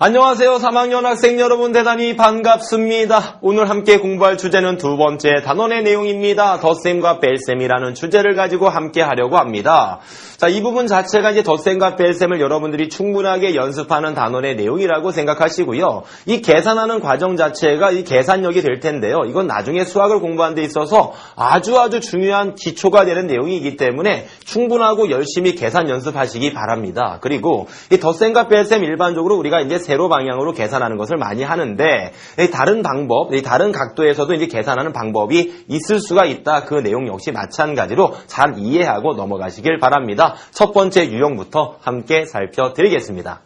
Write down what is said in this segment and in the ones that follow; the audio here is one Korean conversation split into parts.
안녕하세요. 3학년 학생 여러분 대단히 반갑습니다. 오늘 함께 공부할 주제는 두 번째 단원의 내용입니다. 덧셈과 뺄셈이라는 주제를 가지고 함께 하려고 합니다. 자, 이 부분 자체가 이제 덧셈과 뺄셈을 여러분들이 충분하게 연습하는 단원의 내용이라고 생각하시고요. 이 계산하는 과정 자체가 이 계산력이 될 텐데요. 이건 나중에 수학을 공부하는 데 있어서 아주 중요한 기초가 되는 내용이기 때문에 충분하고 열심히 계산 연습하시기 바랍니다. 그리고 이 덧셈과 뺄셈 일반적으로 우리가 이제 세로 방향으로 계산하는 것을 많이 하는데 다른 방법, 다른 각도에서도 이제 계산하는 방법이 있을 수가 있다. 그 내용 역시 마찬가지로 잘 이해하고 넘어가시길 바랍니다. 첫 번째 유형부터 함께 살펴드리겠습니다.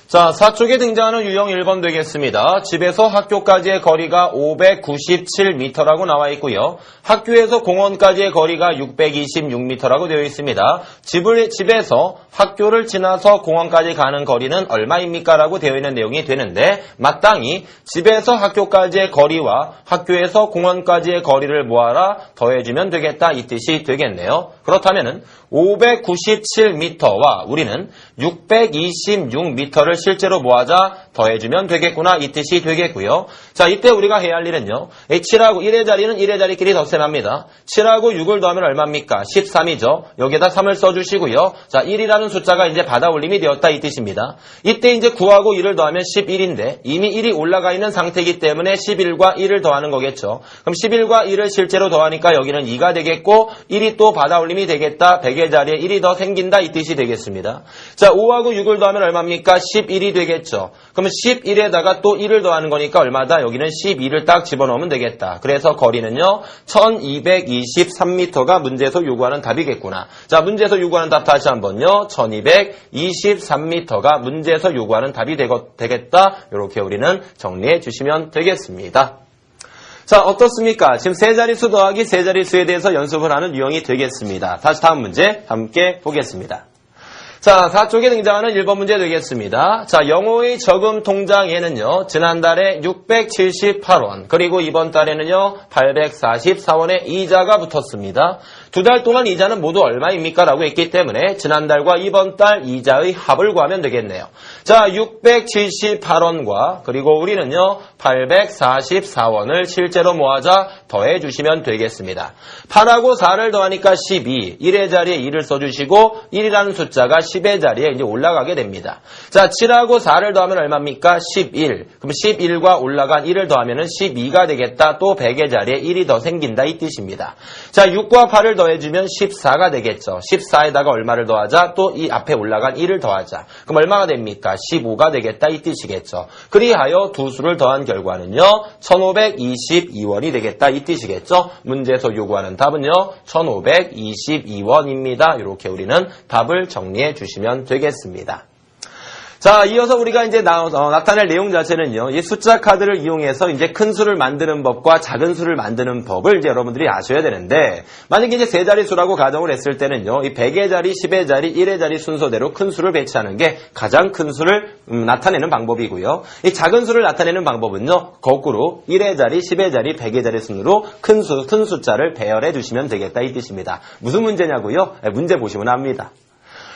자, 4쪽에 등장하는 유형 1번 되겠습니다. 집에서 학교까지의 거리가 597m라고 나와 있고요. 학교에서 공원까지의 거리가 626m라고 되어 있습니다. 집에서 학교를 지나서 공원까지 가는 거리는 얼마입니까? 라고 되어 있는 내용이 되는데 마땅히 집에서 학교까지의 거리와 학교에서 공원까지의 거리를 모아라 더해주면 되겠다 이 뜻이 되겠네요. 그렇다면은 597m와 우리는 626m를 실제로 모아자 더해주면 되겠구나 이 뜻이 되겠고요. 자, 이때 우리가 해야 할 일은요. 7하고 1의 자리는 1의 자리끼리 덧셈합니다. 7하고 6을 더하면 얼마입니까? 13이죠. 여기에다 3을 써주시고요. 자, 1이라는 숫자가 이제 받아올림이 되었다 이 뜻입니다. 이때 이제 9하고 1을 더하면 11인데 이미 1이 올라가 있는 상태이기 때문에 11과 1을 더하는 거겠죠. 그럼 11과 1을 실제로 더하니까 여기는 2가 되겠고 1이 또 받아올림이 되겠다. 100의 자리에 1이 더 생긴다 이 뜻이 되겠습니다. 자, 5하고 6을 더하면 얼마입니까? 11이 되겠죠. 그러면 11에다가 또 1을 더하는 거니까 얼마다? 여기는 12를 딱 집어넣으면 되겠다. 그래서 거리는요 1223m가 문제에서 요구하는 답이겠구나. 자, 문제에서 요구하는 답 다시 한번요. 1223m가 문제에서 요구하는 답이 되겠다. 이렇게 우리는 정리해 주시면 되겠습니다. 자, 어떻습니까? 지금 세 자릿수 더하기 세 자릿수에 대해서 연습을 하는 유형이 되겠습니다. 다시 다음 문제 함께 보겠습니다. 자, 4쪽에 등장하는 1번 문제 되겠습니다. 자, 영호의 저금 통장에는요, 지난달에 678원, 그리고 이번 달에는요, 844원의 이자가 붙었습니다. 두 달 동안 이자는 모두 얼마입니까? 라고 했기 때문에 지난달과 이번 달 이자의 합을 구하면 되겠네요. 자, 678원과 그리고 우리는요, 844원을 실제로 모아자 더해 주시면 되겠습니다. 8하고 4를 더하니까 12, 1의 자리에 2를 써주시고 1이라는 숫자가 10의 자리에 이제 올라가게 됩니다. 자, 7하고 4를 더하면 얼마입니까? 11. 그럼 11과 올라간 1을 더하면 12가 되겠다. 또 100의 자리에 1이 더 생긴다 이 뜻입니다. 자, 6과 8을 더해주면 14가 되겠죠. 14에다가 얼마를 더하자? 또 이 앞에 올라간 1을 더하자. 그럼 얼마가 됩니까? 15가 되겠다 이 뜻이겠죠. 그리하여 두 수를 더한 결과는요. 1522원이 되겠다 이 뜻이겠죠. 문제에서 요구하는 답은요. 1522원입니다. 이렇게 우리는 답을 정리해 주시면 되겠습니다. 자, 이어서 우리가 이제 나타낼 내용 자체는요, 이 숫자 카드를 이용해서 이제 큰 수를 만드는 법과 작은 수를 만드는 법을 이제 여러분들이 아셔야 되는데, 만약에 이제 세 자리 수라고 가정을 했을 때는요, 이 100의 자리, 10의 자리, 1의 자리 순서대로 큰 수를 배치하는 게 가장 큰 수를 나타내는 방법이고요. 이 작은 수를 나타내는 방법은요, 거꾸로 1의 자리, 10의 자리, 100의 자리 순으로 큰 숫자를 배열해 주시면 되겠다 이 뜻입니다. 무슨 문제냐고요? 문제 보시면 압니다.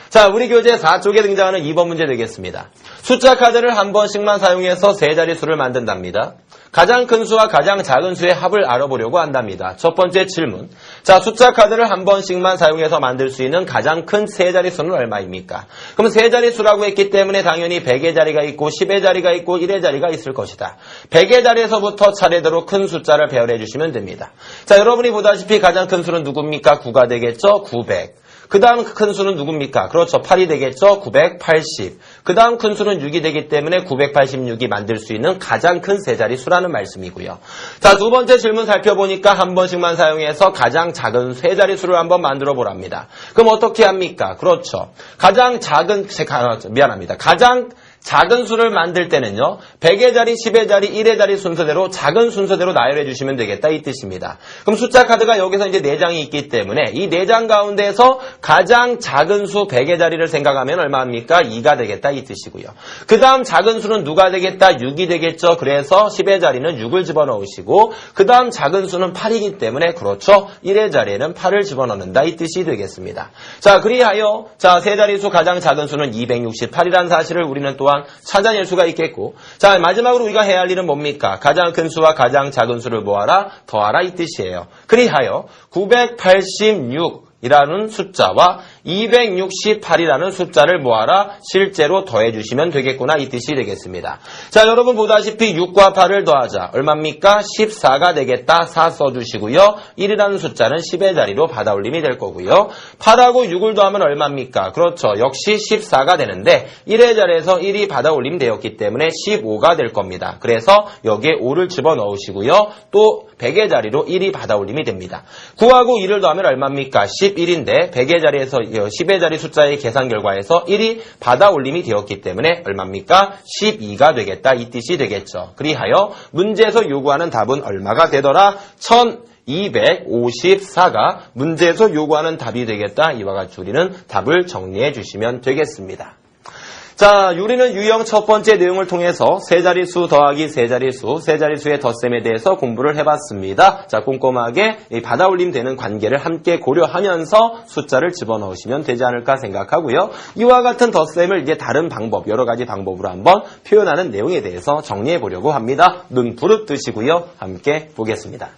자, 우리 교재 4쪽에 등장하는 2번 문제 되겠습니다. 숫자 카드를 한 번씩만 사용해서 세 자릿수를 만든답니다. 가장 큰 수와 가장 작은 수의 합을 알아보려고 한답니다. 첫 번째 질문. 자, 숫자 카드를 한 번씩만 사용해서 만들 수 있는 가장 큰 세 자릿수는 얼마입니까? 그럼 세 자릿수라고 했기 때문에 당연히 100의 자리가 있고 10의 자리가 있고 1의 자리가 있을 것이다. 100의 자리에서부터 차례대로 큰 숫자를 배열해 주시면 됩니다. 자, 여러분이 보다시피 가장 큰 수는 누굽니까? 9가 되겠죠? 900. 그 다음 큰 수는 누굽니까? 그렇죠. 8이 되겠죠? 980. 그 다음 큰 수는 6이 되기 때문에 986이 만들 수 있는 가장 큰 세 자리 수라는 말씀이고요. 자, 두 번째 질문 살펴보니까 한 번씩만 사용해서 가장 작은 세 자리 수를 한번 만들어 보랍니다. 그럼 어떻게 합니까? 그렇죠. 가장 작은 수를 만들 때는요. 100의 자리, 10의 자리, 1의 자리 순서대로 작은 순서대로 나열해 주시면 되겠다 이 뜻입니다. 그럼 숫자 카드가 여기서 이제 4장이 있기 때문에 이 4장 가운데에서 가장 작은 수 100의 자리를 생각하면 얼마입니까? 2가 되겠다 이 뜻이고요. 그 다음 작은 수는 누가 되겠다? 6이 되겠죠. 그래서 10의 자리는 6을 집어넣으시고 그 다음 작은 수는 8이기 때문에 그렇죠. 1의 자리에는 8을 집어넣는다 이 뜻이 되겠습니다. 자, 그리하여 자, 세 자리수 가장 작은 수는 268이라는 사실을 우리는 또한 찾아낼 수가 있겠고 자, 마지막으로 우리가 해야 할 일은 뭡니까? 가장 큰 수와 가장 작은 수를 모아라, 더하라 이 뜻이에요. 그리하여 986이라는 숫자와 268이라는 숫자를 모아라 실제로 더해주시면 되겠구나 이 뜻이 되겠습니다. 자, 여러분 보다시피 6과 8을 더하자. 얼마입니까? 14가 되겠다. 4 써주시고요. 1이라는 숫자는 10의 자리로 받아올림이 될 거고요. 8하고 6을 더하면 얼마입니까? 그렇죠. 역시 14가 되는데 1의 자리에서 1이 받아올림 되었기 때문에 15가 될 겁니다. 그래서 여기에 5를 집어넣으시고요. 또 100의 자리로 1이 받아올림이 됩니다. 9하고 2를 더하면 얼마입니까? 11인데 100의 자리에서 10의 자리 숫자의 계산 결과에서 1이 받아올림이 되었기 때문에 얼마입니까? 12가 되겠다 이 뜻이 되겠죠. 그리하여 문제에서 요구하는 답은 얼마가 되더라? 1254가 문제에서 요구하는 답이 되겠다. 이와 같이 우리는 답을 정리해 주시면 되겠습니다. 자, 우리는 유형 첫 번째 내용을 통해서 세 자리수 더하기 세 자리수의 덧셈에 대해서 공부를 해봤습니다. 자, 꼼꼼하게 받아올림 되는 관계를 함께 고려하면서 숫자를 집어넣으시면 되지 않을까 생각하고요. 이와 같은 덧셈을 이제 다른 방법, 여러 가지 방법으로 한번 표현하는 내용에 대해서 정리해 보려고 합니다. 눈 부릅 뜨시고요. 함께 보겠습니다.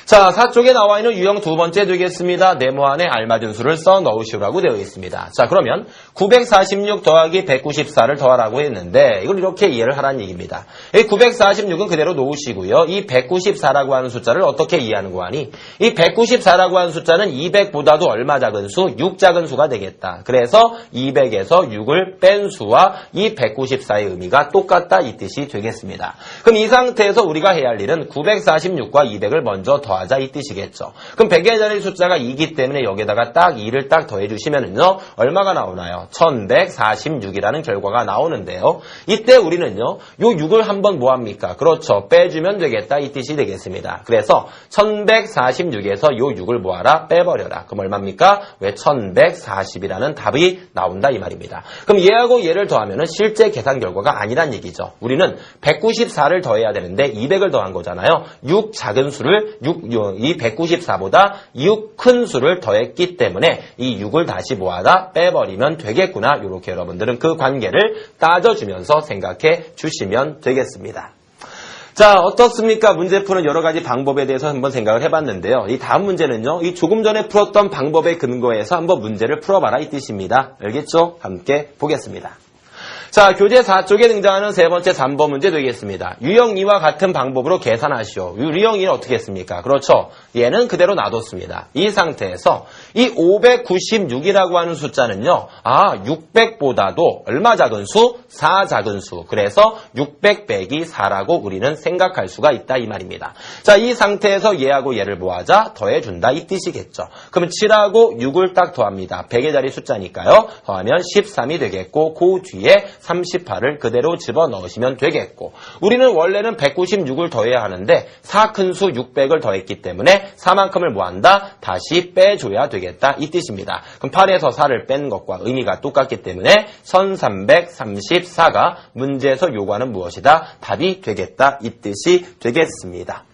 자, 4쪽에 나와 있는 유형 두 번째 되겠습니다. 네모 안에 알맞은 수를 써 넣으시라고 되어 있습니다. 자, 그러면 946 더하기 194를 더하라고 했는데 이걸 이렇게 이해를 하라는 얘기입니다. 이 946은 그대로 놓으시고요. 이 194라고 하는 숫자를 어떻게 이해하는 거 아니? 이 194라고 하는 숫자는 200보다도 얼마 작은 수? 6 작은 수가 되겠다. 그래서 200에서 6을 뺀 수와 이 194의 의미가 똑같다 이 뜻이 되겠습니다. 그럼 이 상태에서 우리가 해야 할 일은 946과 200을 먼저 더하자 이 뜻이겠죠. 그럼 100의 자리 숫자가 2이기 때문에 여기다가 딱 2를 딱 더해주시면은요, 얼마가 나오나요? 1146이라는 결과가 나오는데요. 이때 우리는요, 요 6을 한번 뭐합니까? 그렇죠. 빼주면 되겠다 이 뜻이 되겠습니다. 그래서 1146에서 요 6을 뭐하라? 빼버려라. 그럼 얼마입니까? 왜 1140이라는 답이 나온다 이 말입니다. 그럼 얘하고 얘를 더하면은 실제 계산 결과가 아니란 얘기죠. 우리는 194를 더해야 되는데 200을 더한 거잖아요. 6 작은 수를 이 194보다 6 큰 수를 더했기 때문에 이 6을 다시 모아다 빼버리면 되겠구나. 이렇게 여러분들은 그 관계를 따져주면서 생각해 주시면 되겠습니다. 자, 어떻습니까? 문제 푸는 여러 가지 방법에 대해서 한번 생각을 해봤는데요. 이 다음 문제는요, 이 조금 전에 풀었던 방법에 근거해서 한번 문제를 풀어봐라 이 뜻입니다. 알겠죠? 함께 보겠습니다. 자, 교재 4쪽에 등장하는 세 번째 3번 문제 되겠습니다. 유형 2와 같은 방법으로 계산하시오. 유형 2는 어떻게 했습니까? 그렇죠. 얘는 그대로 놔뒀습니다. 이 상태에서 이 596이라고 하는 숫자는요. 600보다도 얼마 작은 수? 4 작은 수. 그래서 600 빼기 4라고 우리는 생각할 수가 있다 이 말입니다. 자, 이 상태에서 얘하고 얘를 뭐하자? 더해준다 이 뜻이겠죠. 그러면 7하고 6을 딱 더합니다. 100의 자리 숫자니까요. 더하면 13이 되겠고 그 뒤에 38을 그대로 집어넣으시면 되겠고 우리는 원래는 196을 더해야 하는데 4 큰 수 600을 더했기 때문에 4만큼을 뭐한다? 다시 빼줘야 되겠다 이 뜻입니다. 그럼 8에서 4를 뺀 것과 의미가 똑같기 때문에 1334가 문제에서 요구하는 무엇이다? 답이 되겠다 이 뜻이 되겠습니다.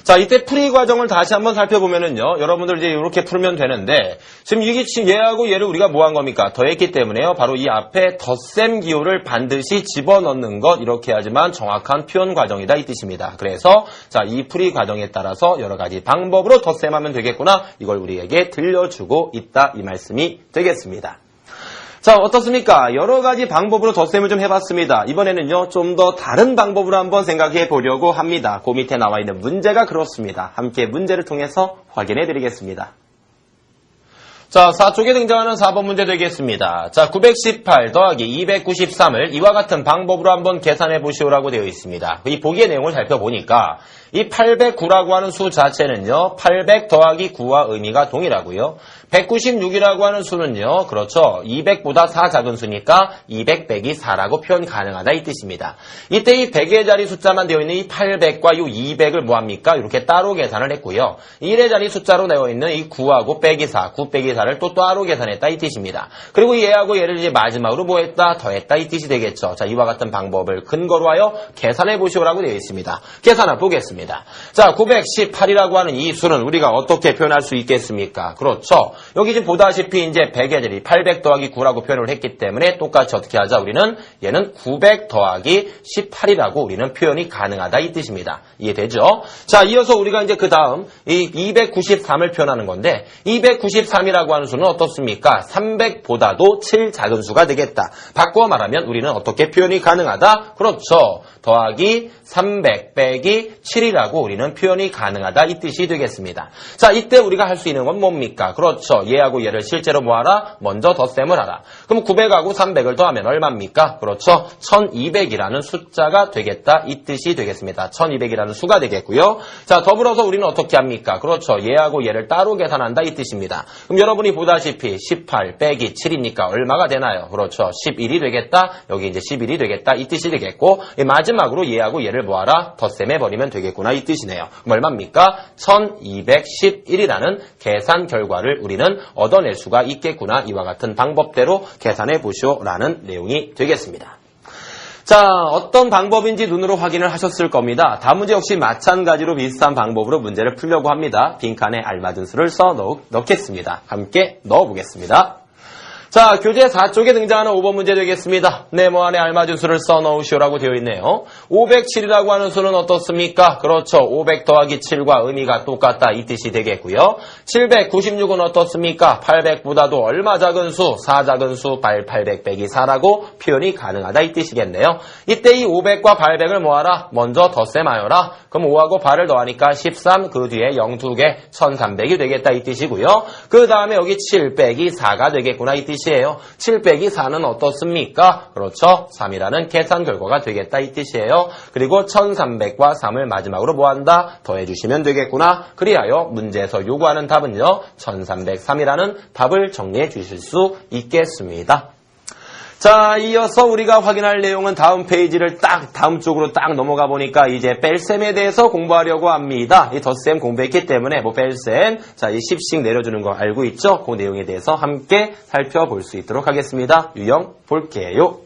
자, 이때 풀이 과정을 다시 한번 살펴보면은요, 여러분들 이제 이렇게 풀면 되는데, 지금 이게 얘하고 얘를 우리가 뭐 한 겁니까? 더했기 때문에요, 바로 이 앞에 덧셈 기호를 반드시 집어넣는 것, 이렇게 하지만 정확한 표현 과정이다, 이 뜻입니다. 그래서, 자, 이 풀이 과정에 따라서 여러 가지 방법으로 덧셈하면 되겠구나, 이걸 우리에게 들려주고 있다, 이 말씀이 되겠습니다. 자, 어떻습니까? 여러 가지 방법으로 덧셈을 좀 해봤습니다. 이번에는요, 좀 더 다른 방법으로 한번 생각해 보려고 합니다. 그 밑에 나와 있는 문제가 그렇습니다. 함께 문제를 통해서 확인해 드리겠습니다. 자, 4쪽에 등장하는 4번 문제 되겠습니다. 자, 918 더하기 293을 이와 같은 방법으로 한번 계산해 보시오라고 되어 있습니다. 이 보기의 내용을 살펴보니까 이 809라고 하는 수 자체는요, 800 더하기 9와 의미가 동일하고요. 196이라고 하는 수는요, 그렇죠. 200보다 4 작은 수니까 200 빼기 4라고 표현 가능하다 이 뜻입니다. 이때 이 100의 자리 숫자만 되어 있는 이 800과 이 200을 뭐합니까? 이렇게 따로 계산을 했고요. 1의 자리 숫자로 되어 있는 이 9하고 빼기 4, 9 빼기 4를 숫자를 또 따로 계산했다 이 뜻입니다. 그리고 얘하고 얘를 이제 마지막으로 뭐 했다? 더했다 이 뜻이 되겠죠. 자, 이와 같은 방법을 근거로 하여 계산해 보시오라고 되어 있습니다. 계산해 보겠습니다. 자, 918이라고 하는 이 수는 우리가 어떻게 표현할 수 있겠습니까? 그렇죠. 여기 지금 보다시피 이제 100의 자리 800 더하기 9라고 표현을 했기 때문에 똑같이 어떻게 하자? 우리는 얘는 900 더하기 18이라고 우리는 표현이 가능하다 이 뜻입니다. 이해되죠? 자, 이어서 우리가 이제 그 다음 이 293을 표현하는 건데 293이라고 하는 수는 어떻습니까? 300보다도 7 작은 수가 되겠다. 바꾸어 말하면 우리는 어떻게 표현이 가능하다? 그렇죠. 더하기 300 빼기 7이라고 우리는 표현이 가능하다 이 뜻이 되겠습니다. 자, 이때 우리가 할 수 있는 건 뭡니까? 그렇죠. 얘하고 얘를 실제로 뭐하라? 먼저 덧셈을 하라. 그럼 900하고 300을 더하면 얼마입니까? 그렇죠. 1200이라는 숫자가 되겠다 이 뜻이 되겠습니다. 1200이라는 수가 되겠고요. 자, 더불어서 우리는 어떻게 합니까? 그렇죠. 얘하고 얘를 따로 계산한다 이 뜻입니다. 그럼 여러분이 보다시피 18 빼기 7이니까 얼마가 되나요? 그렇죠. 11이 되겠다. 여기 이제 11이 되겠다 이 뜻이 되겠고 마지막으로 얘하고 얘를 뭐하라? 덧셈해 버리면 되겠구나 이 뜻이네요. 그럼 얼마입니까? 1211이라는 계산 결과를 우리는 얻어낼 수가 있겠구나. 이와 같은 방법대로 계산해 보시오라는 내용이 되겠습니다. 자, 어떤 방법인지 눈으로 확인을 하셨을 겁니다. 다음 문제 역시 마찬가지로 비슷한 방법으로 문제를 풀려고 합니다. 빈칸에 알맞은 수를 써 넣겠습니다. 함께 넣어보겠습니다. 자, 교재 4쪽에 등장하는 5번 문제 되겠습니다. 네모 안에 알맞은 수를 써 넣으시오라고 되어 있네요. 507이라고 하는 수는 어떻습니까? 그렇죠. 500 더하기 7과 의미가 똑같다 이 뜻이 되겠고요. 796은 어떻습니까? 800보다도 얼마 작은 수? 4 작은 수 800 빼기 4라고 표현이 가능하다 이 뜻이겠네요. 이때 이 500과 800을 뭐하라? 먼저 덧셈하여라. 그럼 5하고 8을 더하니까 13, 그 뒤에 0 2개 1300이 되겠다 이 뜻이고요. 그 다음에 여기 7 빼기 4가 되겠구나 이 뜻이에요. 7 빼기 4는 어떻습니까? 그렇죠. 3이라는 계산 결과가 되겠다 이 뜻이에요. 그리고 1300과 3을 마지막으로 뭐한다? 더해주시면 되겠구나. 그리하여 문제에서 요구하는 답은요. 1303이라는 답을 정리해 주실 수 있겠습니다. 자, 이어서 우리가 확인할 내용은 다음 페이지를 다음 쪽으로 넘어가 보니까 이제 뺄셈에 대해서 공부하려고 합니다. 이 덧셈 공부했기 때문에 뺄셈, 자, 이 10씩 내려주는 거 알고 있죠? 그 내용에 대해서 함께 살펴볼 수 있도록 하겠습니다. 유형 볼게요.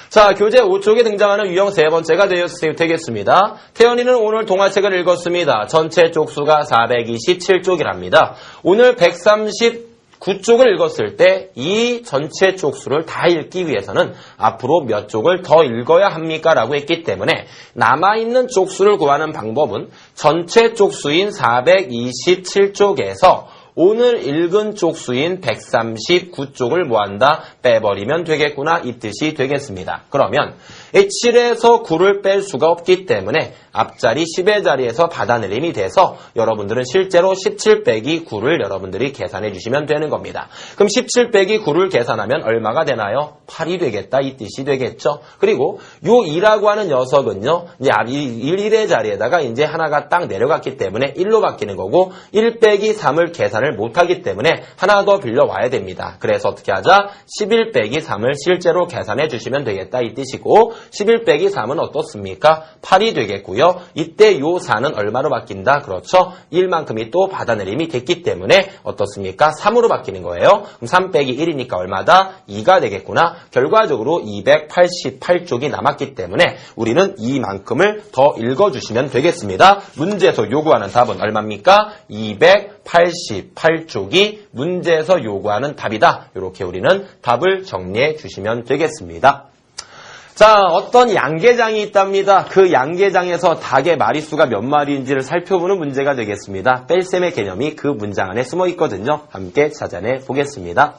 자, 교재 5쪽에 등장하는 유형 세 번째가 되겠습니다. 태연이는 오늘 동화책을 읽었습니다. 전체 쪽수가 427쪽이랍니다. 오늘 139쪽을 읽었을 때 이 전체 쪽수를 다 읽기 위해서는 앞으로 몇 쪽을 더 읽어야 합니까? 라고 했기 때문에 남아있는 쪽수를 구하는 방법은 전체 쪽수인 427쪽에서 오늘 읽은 쪽수인 139쪽을 뭐한다? 빼버리면 되겠구나 이 뜻이 되겠습니다. 그러면 7에서 9를 뺄 수가 없기 때문에 앞자리 10의 자리에서 받아내림이 돼서 여러분들은 실제로 17 빼기 9를 여러분들이 계산해 주시면 되는 겁니다. 그럼 17 빼기 9를 계산하면 얼마가 되나요? 8이 되겠다 이 뜻이 되겠죠. 그리고 요 2라고 하는 녀석은요. 이제 1의 자리에다가 이제 하나가 딱 내려갔기 때문에 1로 바뀌는 거고 1 빼기 3을 계산을 못하기 때문에 하나 더 빌려와야 됩니다. 그래서 어떻게 하자? 11 빼기 3을 실제로 계산해 주시면 되겠다 이 뜻이고 11 빼기 3은 어떻습니까? 8이 되겠고요. 이때 요 4는 얼마로 바뀐다? 그렇죠. 1만큼이 또 받아내림이 됐기 때문에 어떻습니까? 3으로 바뀌는 거예요. 그럼 3 빼기 1이니까 얼마다? 2가 되겠구나. 결과적으로 288쪽이 남았기 때문에 우리는 이만큼을 더 읽어주시면 되겠습니다. 문제에서 요구하는 답은 얼마입니까? 288쪽이 문제에서 요구하는 답이다. 이렇게 우리는 답을 정리해 주시면 되겠습니다. 자, 어떤 양계장이 있답니다. 그 양계장에서 닭의 마리수가 몇 마리인지를 살펴보는 문제가 되겠습니다. 뺄셈의 개념이 그 문장 안에 숨어 있거든요. 함께 찾아내 보겠습니다.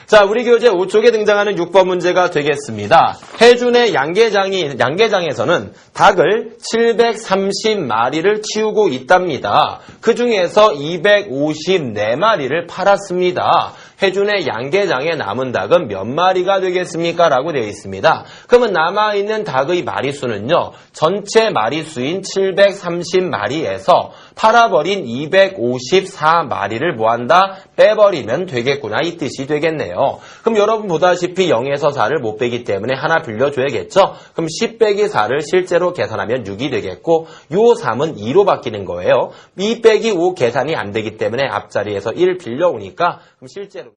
자, 우리 교재 5쪽에 등장하는 6번 문제가 되겠습니다. 해준의 양계장에서는 닭을 730마리를 키우고 있답니다. 그 중에서 254마리를 팔았습니다. 해준의 양계장에 남은 닭은 몇 마리가 되겠습니까? 라고 되어 있습니다. 그러면 남아있는 닭의 마리수는요. 전체 마리수인 730마리에서 팔아버린 254마리를 뭐한다? 빼버리면 되겠구나 이 뜻이 되겠네요. 그럼 여러분 보다시피 0에서 4를 못 빼기 때문에 하나 빌려줘야겠죠. 그럼 10 빼기 4를 실제로 계산하면 6이 되겠고 요 3은 2로 바뀌는 거예요. 2 빼기 5 계산이 안 되기 때문에 앞자리에서 1 빌려오니까 그럼 실제로